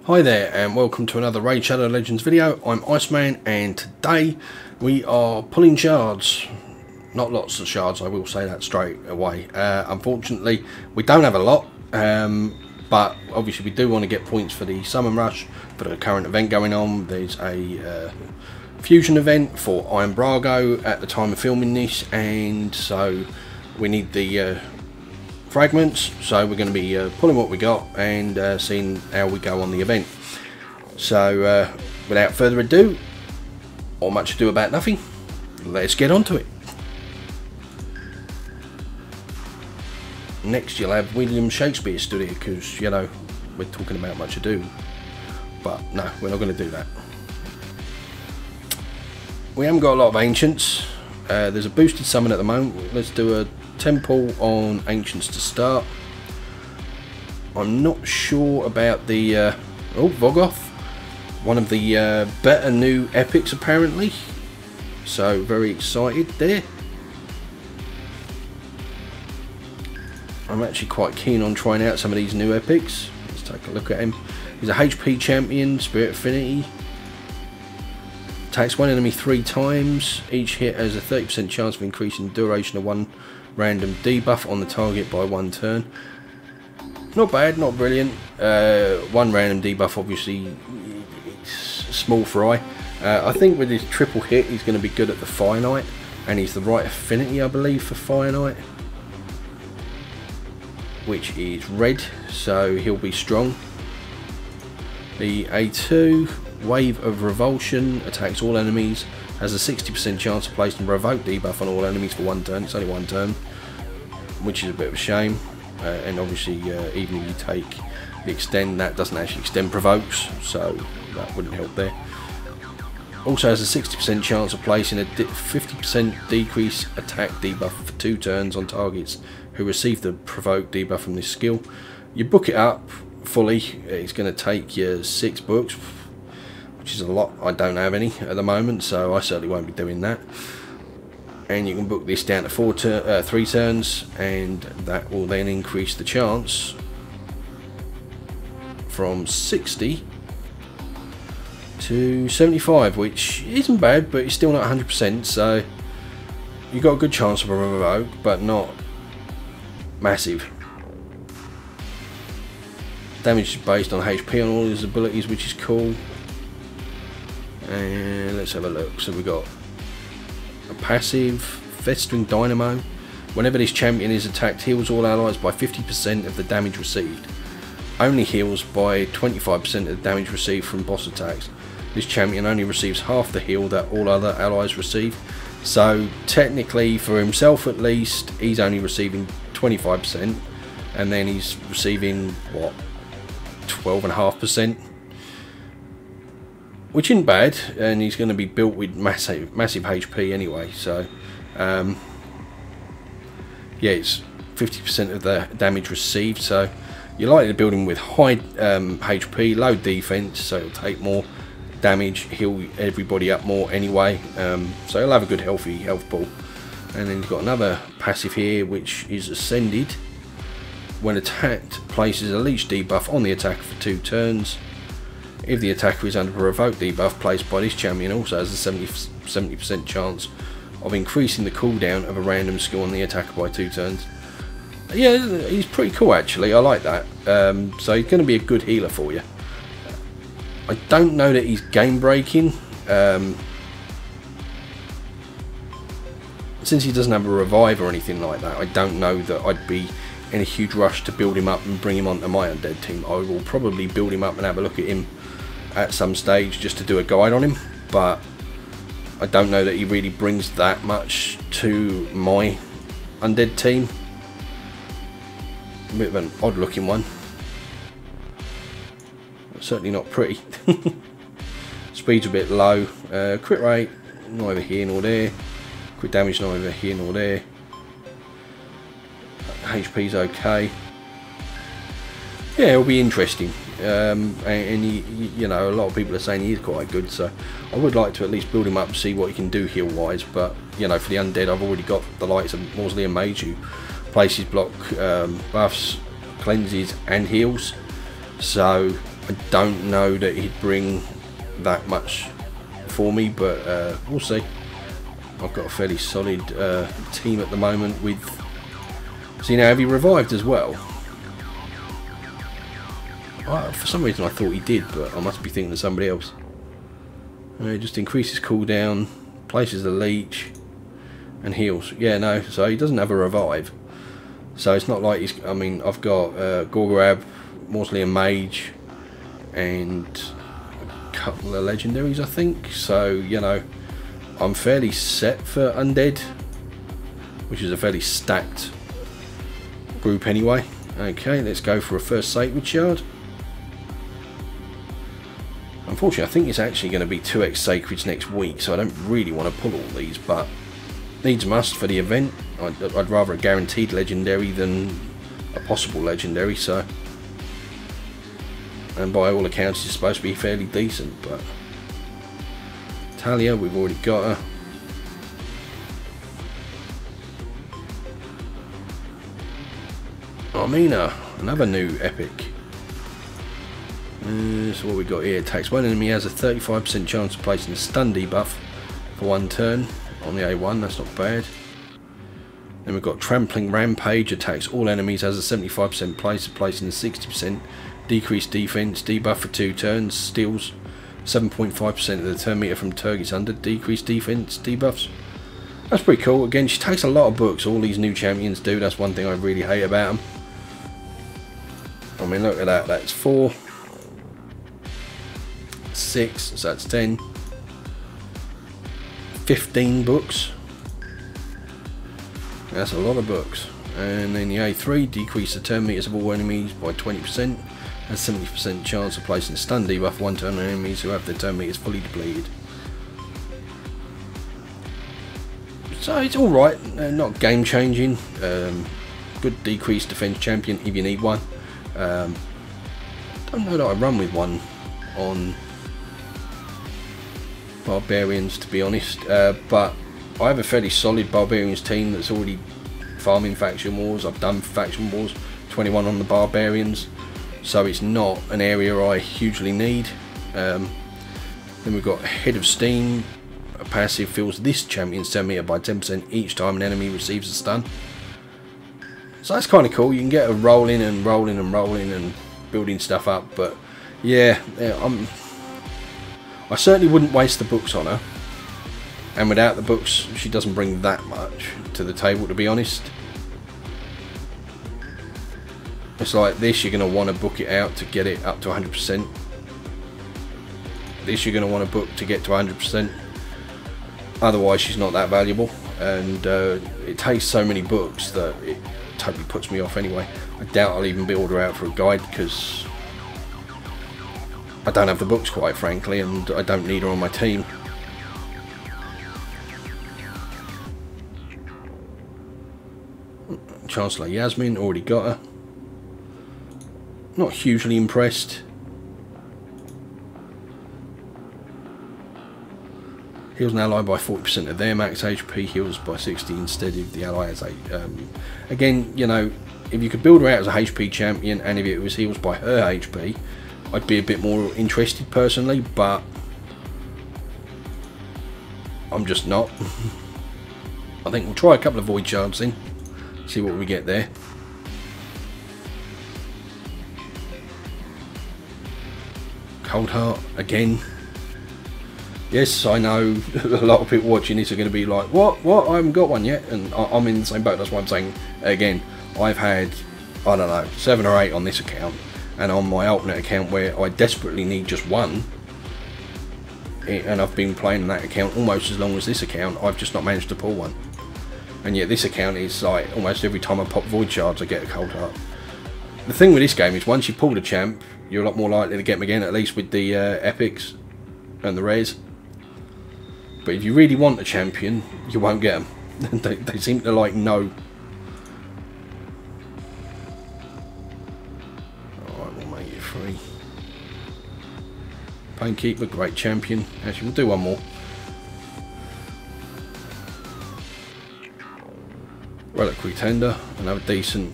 Hi there and welcome to another Raid Shadow Legends video. I'm IceMan and today we are pulling shards. Not lots of shards, I will say that straight away. Unfortunately we don't have a lot, but obviously we do want to get points for the Summon Rush, for the current event going on. There's a fusion event for Iron Brago at the time of filming this, and so we need the fragments, so we're going to be pulling what we got and seeing how we go on the event. So without further ado, or much ado about nothing, let's get on to it. Next you'll have William Shakespeare stood here, because you know we're talking about much ado, but no, we're not going to do that. We haven't got a lot of ancients. There's a boosted summon at the moment. Let's do a temple on ancients to start. I'm not sure about the oh, Vogoth, one of the better new epics apparently, so very excited there. I'm actually quite keen on trying out some of these new epics. Let's take a look at him. He's a HP champion, Spirit Affinity. Attacks one enemy 3 times. Each hit has a 30% chance of increasing the duration of one random debuff on the target by 1 turn. Not bad, not brilliant. One random debuff, obviously, it's small fry. I think with his triple hit, he's going to be good at the Fire Knight, and he's the right affinity, I believe, for Fire Knight, which is red, so he'll be strong. The A2, Wave of Revulsion, attacks all enemies, has a 60% chance of placing a revoke debuff on all enemies for 1 turn. It's only 1 turn, which is a bit of a shame. And obviously, even if you take the extend, that doesn't actually extend provokes, so that wouldn't help there. Also has a 60% chance of placing a 50% decrease attack debuff for 2 turns on targets who receive the provoke debuff from this skill. You book it up fully, it's going to take you 6 books, which is a lot. I don't have any at the moment, so I certainly won't be doing that. And you can book this down to 3 turns, and that will then increase the chance from 60 to 75, which isn't bad, but it's still not 100%, so you've got a good chance of a revoke, but not massive. Damage is based on HP on all his abilities, which is cool. And let's have a look. So we've got a passive, Festering Dynamo. Whenever this champion is attacked, heals all allies by 50% of the damage received. Only heals by 25% of the damage received from boss attacks. This champion only receives half the heal that all other allies receive. So technically, for himself at least, he's only receiving 25%, and then he's receiving what, 12.5%. Which isn't bad, and he's going to be built with massive HP anyway, so yeah, it's 50% of the damage received, so you're likely to build him with high HP, low defense, so it'll take more damage, heal everybody up more anyway, so he'll have a good healthy health pool. And then you've got another passive here, which is Ascended. When attacked, places a leech debuff on the attacker for 2 turns. If the attacker is under a revoke debuff placed by this champion, also has a 70% chance of increasing the cooldown of a random skill on the attacker by 2 turns. Yeah, he's pretty cool actually, I like that. So he's going to be a good healer for you. I don't know that he's game breaking. Since he doesn't have a revive or anything like that, I don't know that I'd be in a huge rush to build him up and bring him onto my undead team. I will probably build him up and have a look at him at some stage just to do a guide on him, but I don't know that he really brings that much to my undead team. A bit of an odd looking one, certainly not pretty. Speed's a bit low, crit rate neither here nor there, crit damage neither here nor there, HP's okay. Yeah, it'll be interesting. And you know, a lot of people are saying he is quite good, so I would like to at least build him up and see what he can do heal wise. But you know, for the undead, I've already got the likes of Mausoleum Mage, who places block buffs, cleanses and heals, so I don't know that he'd bring that much for me, but we'll see. I've got a fairly solid team at the moment with... See, now, have he revived as well? For some reason I thought he did, but I must be thinking of somebody else. Just increases cooldown, places the leech, and heals. Yeah, no, so he doesn't have a revive. So it's not like he's... I mean, I've got Gorgrab, Mausoleum Mage, and a couple of legendaries, I think. So, you know, I'm fairly set for Undead, which is a fairly stacked group anyway. Okay, let's go for a first Sacred Shard. Unfortunately, I think it's actually going to be 2x Sacreds next week, so I don't really want to pull all these, but needs must for the event. I'd rather a guaranteed legendary than a possible legendary, so... And by all accounts, it's supposed to be fairly decent, but... Talia, we've already got her. Armina, another new epic. So what we got here, attacks one enemy has a 35% chance of placing a stun debuff for 1 turn on the A1, that's not bad. Then we've got Trampling Rampage, attacks all enemies, has a 75% place of placing a 60% decreased defense debuff for 2 turns, steals 7.5% of the turn meter from targets under decreased defense debuffs. That's pretty cool. Again, she takes a lot of books, all these new champions do, that's one thing I really hate about them. I mean, look at that, that's 4. 6, so that's 10, 15 books. That's a lot of books. And then the A3, decrease the turn meters of all enemies by 20%, has 70% chance of placing a stun debuff 1 turn on enemies who have their turn meters fully depleted. So it's alright, not game changing. Good decreased defense champion if you need one. Don't know that I run with one on Barbarians, to be honest, but I have a fairly solid Barbarians team that's already farming faction wars. I've done faction wars, 21 on the Barbarians, so it's not an area I hugely need. Then we've got Head of Steam, a passive fills this champion's turn meter by 10% each time an enemy receives a stun. So that's kind of cool. You can get a rolling and rolling and rolling and building stuff up, but yeah, I certainly wouldn't waste the books on her, and without the books she doesn't bring that much to the table, to be honest. It's like this, you're going to want to book it out to get it up to 100%. This you're going to want to book to get to 100%, otherwise she's not that valuable, and it takes so many books that it totally puts me off anyway. I doubt I'll even build her out for a guide because I don't have the books, quite frankly, and I don't need her on my team. Chancellor Yasmin, already got her. Not hugely impressed. Heals an ally by 40% of their max HP, heals by 60 instead if the ally has 8. Again, you know, if you could build her out as a HP champion and if it was heals by her HP, I'd be a bit more interested personally, but I'm just not. I think we'll try a couple of Void Shards then, see what we get there. Cold Heart again. Yes, I know a lot of people watching this are going to be like, what, I haven't got one yet, and I'm in the same boat. That's why I'm saying again, I've had, I don't know, 7 or 8 on this account, and on my alternate account where I desperately need just one, and I've been playing that account almost as long as this account, I've just not managed to pull one. And yet this account is like, almost every time I pop Void Shards I get a Cold Heart. The thing with this game is once you pull the champ, you're a lot more likely to get them again, at least with the epics and the rares. But if you really want a champion, you won't get them. they seem to like no. Alright, we'll make it free. Painkeeper, great champion. Actually, we'll do one more. Reliquary Tender, another decent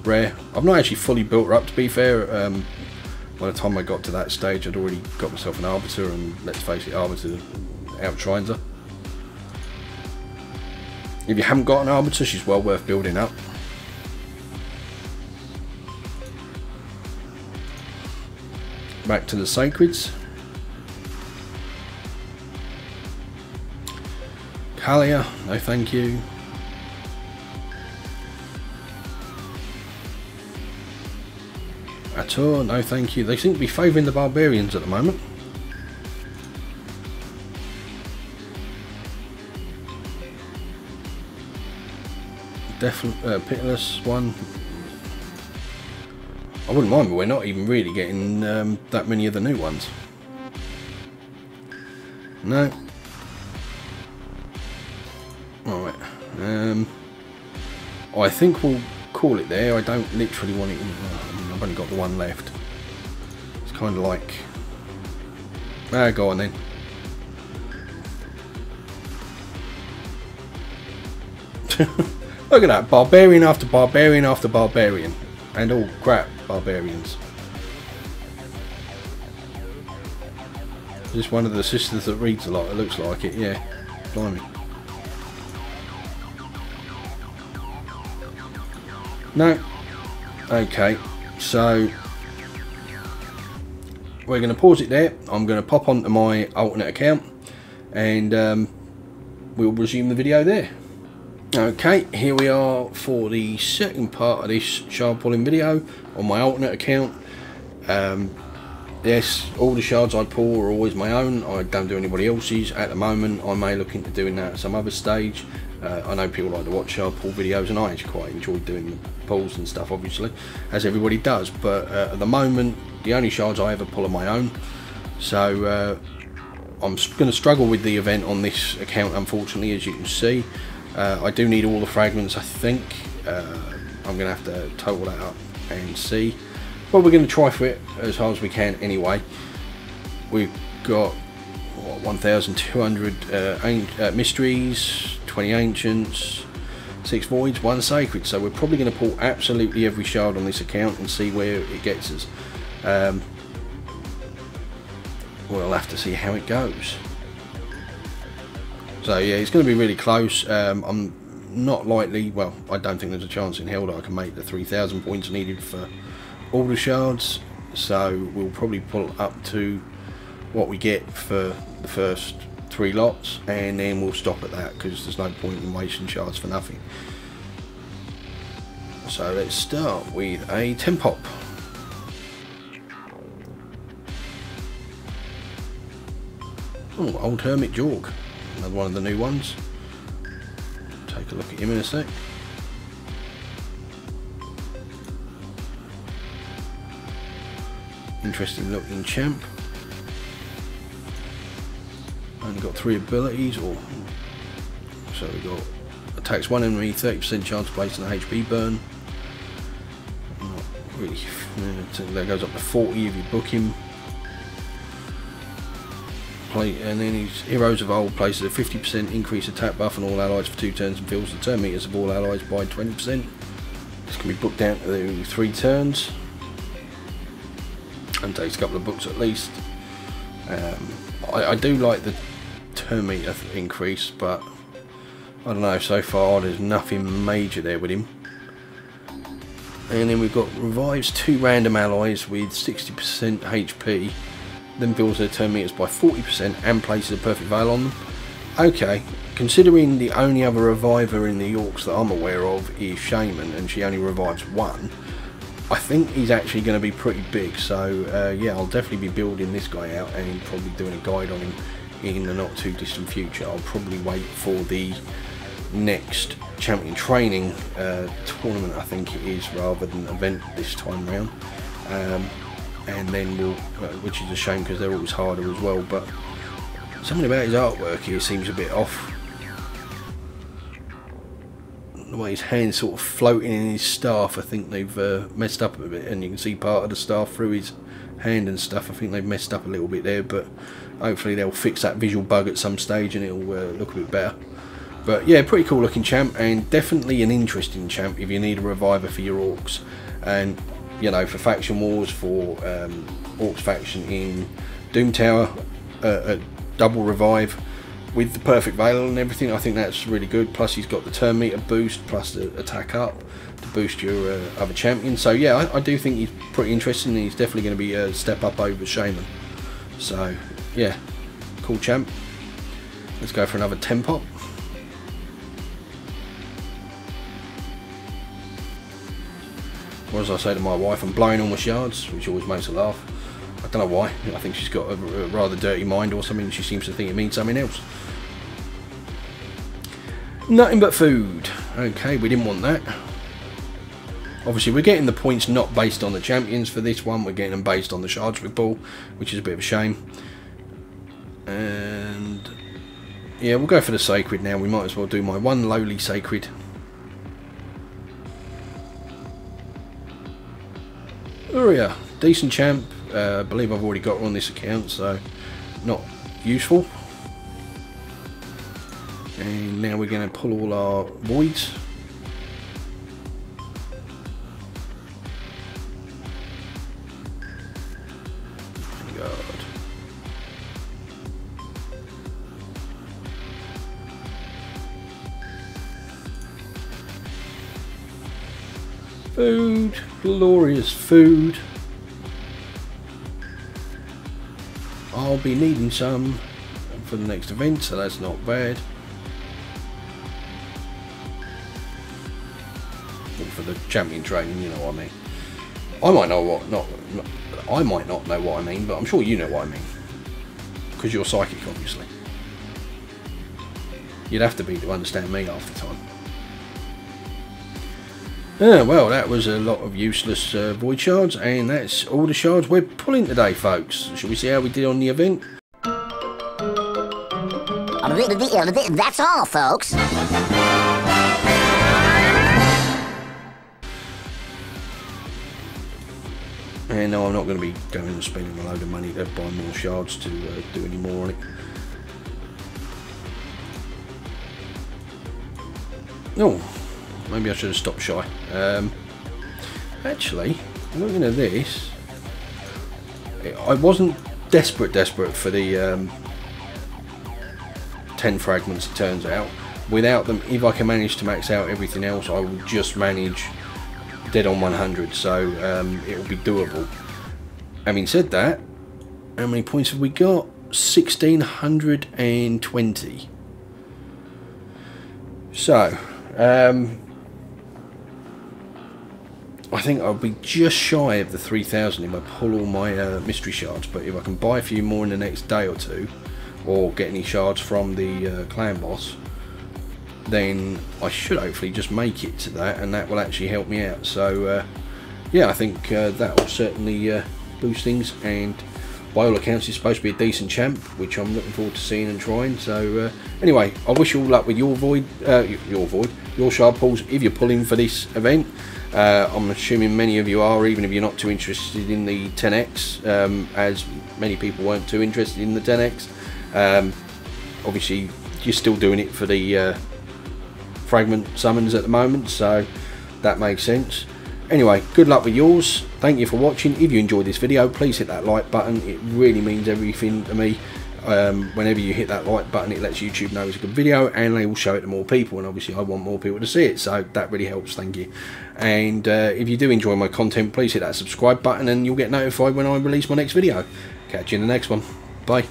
rare. I've not actually fully built her up, to be fair. by the time I got to that stage, I'd already got myself an Arbiter, and let's face it, Arbiter outshrines her. If you haven't got an Arbiter, she's well worth building up. Back to the Sacreds. Kalia, no thank you. Atur, no thank you. They seem to be favouring the barbarians at the moment. Definitely Pitiless one. I wouldn't mind, but we're not even really getting that many of the new ones. No. Alright. I think we'll call it there. I don't literally want it. I've only got the one left. It's kind of like. Go on then. Look at that, barbarian after barbarian after barbarian, and all crap barbarians. Just one of the sisters that reads a lot. It looks like it, yeah. Blimey. No. Okay, so we're going to pause it there. I'm going to pop onto my alternate account, and we'll resume the video there. Okay, here we are for the second part of this shard pulling video on my alternate account. Yes, all the shards I pull are always my own. I don't do anybody else's at the moment. I may look into doing that at some other stage. I know people like to watch shard pull videos, and I actually quite enjoy doing the pulls and stuff, obviously, as everybody does. But at the moment, the only shards I ever pull are my own. So I'm going to struggle with the event on this account, unfortunately, as you can see. I do need all the fragments, I think. I'm going to have to total that up and see. But we're going to try for it as hard as we can anyway. We've got what, 1,200 mysteries, 20 ancients, 6 voids, 1 sacred. So we're probably going to pull absolutely every shard on this account and see where it gets us. We'll have to see how it goes. So yeah, it's going to be really close. I'm not likely, well, I don't think there's a chance in hell that I can make the 3,000 points needed for all the shards. So we'll probably pull up to what we get for the first 3 lots, and then we'll stop at that, because there's no point in wasting shards for nothing. So let's start with a 10 pop. Oh, old Hermit Jorg. Another one of the new ones. Take a look at him in a sec. Interesting looking champ. Only got 3 abilities, or so we got attacks 1 enemy, 30% chance of placing an HP burn. Not really. That goes up to 40 if you book him. And then his Heroes of Old places a 50% increase attack buff on all allies for 2 turns and fills the turn meters of all allies by 20%. This can be booked down to 3 turns and takes a couple of books at least. I do like the turn meter increase, but I don't know, so far there's nothing major there with him. And then we've got revives 2 random allies with 60% HP, then fills their turn meters by 40% and places a perfect veil on them. Okay, considering the only other reviver in the orcs that I'm aware of is Shaman, and she only revives 1, I think he's actually going to be pretty big. So yeah, I'll definitely be building this guy out and probably doing a guide on him in the not too distant future. I'll probably wait for the next champion training tournament, I think it is, rather than event this time round. And then we'll, which is a shame because they're always harder as well, but something about his artwork here seems a bit off. The way his hand's sort of floating in his staff, I think they've messed up a bit, and you can see part of the staff through his hand and stuff. I think they've messed up a little bit there, but hopefully they'll fix that visual bug at some stage and it'll look a bit better. But yeah, pretty cool looking champ, and definitely an interesting champ if you need a reviver for your orcs. And you know, for faction wars, for Orcs faction in Doom Tower, a double revive with the perfect Veil and everything. I think that's really good. Plus he's got the turn meter boost, plus the attack up to boost your other champion. So yeah, I do think he's pretty interesting, and he's definitely going to be a step up over Shaman. So yeah, cool champ. Let's go for another 10 pop. Or as I say to my wife, I'm blowing all my shards, which always makes her laugh. I don't know why. I think she's got a rather dirty mind or something. She seems to think it means something else. Nothing but food. Okay, we didn't want that. Obviously we're getting the points not based on the champions for this one, we're getting them based on the shards we pull, which is a bit of a shame. And yeah, we'll go for the sacred now. We might as well do my one lowly sacred. Uria, decent champ. I believe I've already got her on this account, so not useful. And now we're going to pull all our voids. Food, glorious food. I'll be needing some for the next event, so that's not bad. Or for the champion training, you know what I mean. I might know what I might not know what I mean, but I'm sure you know what I mean, because you're psychic, obviously. You'd have to be to understand me half the time. Well, that was a lot of useless void shards, and that's all the shards we're pulling today, folks. Shall we see how we did on the event? That's all, folks. And no, I'm not going to be going and spending a load of money to buy more shards to do any more on it. No. Maybe I should have stopped shy. Actually, looking at this, I wasn't desperate for the 10 fragments, it turns out. Without them, if I can manage to max out everything else, I will just manage dead on 100, so it will be doable. Having said that, how many points have we got? 1620. So, I think I'll be just shy of the 3000 if I pull all my mystery shards, but if I can buy a few more in the next day or two, or get any shards from the clan boss, then I should hopefully just make it to that, and that will actually help me out. So yeah, I think that will certainly boost things, and by all accounts it's supposed to be a decent champ, which I'm looking forward to seeing and trying. So anyway, I wish you all luck with your your shard pulls if you're pulling for this event. I'm assuming many of you are, even if you're not too interested in the 10x, as many people weren't too interested in the 10x. Obviously you're still doing it for the fragment summons at the moment, so that makes sense. Anyway, good luck with yours. Thank you for watching. If you enjoyed this video, please hit that like button. It really means everything to me. Whenever you hit that like button, it lets YouTube know it's a good video, and they will show it to more people, and obviously I want more people to see it, so that really helps. Thank you. And if you do enjoy my content, please hit that subscribe button and you'll get notified when I release my next video. Catch you in the next one. Bye.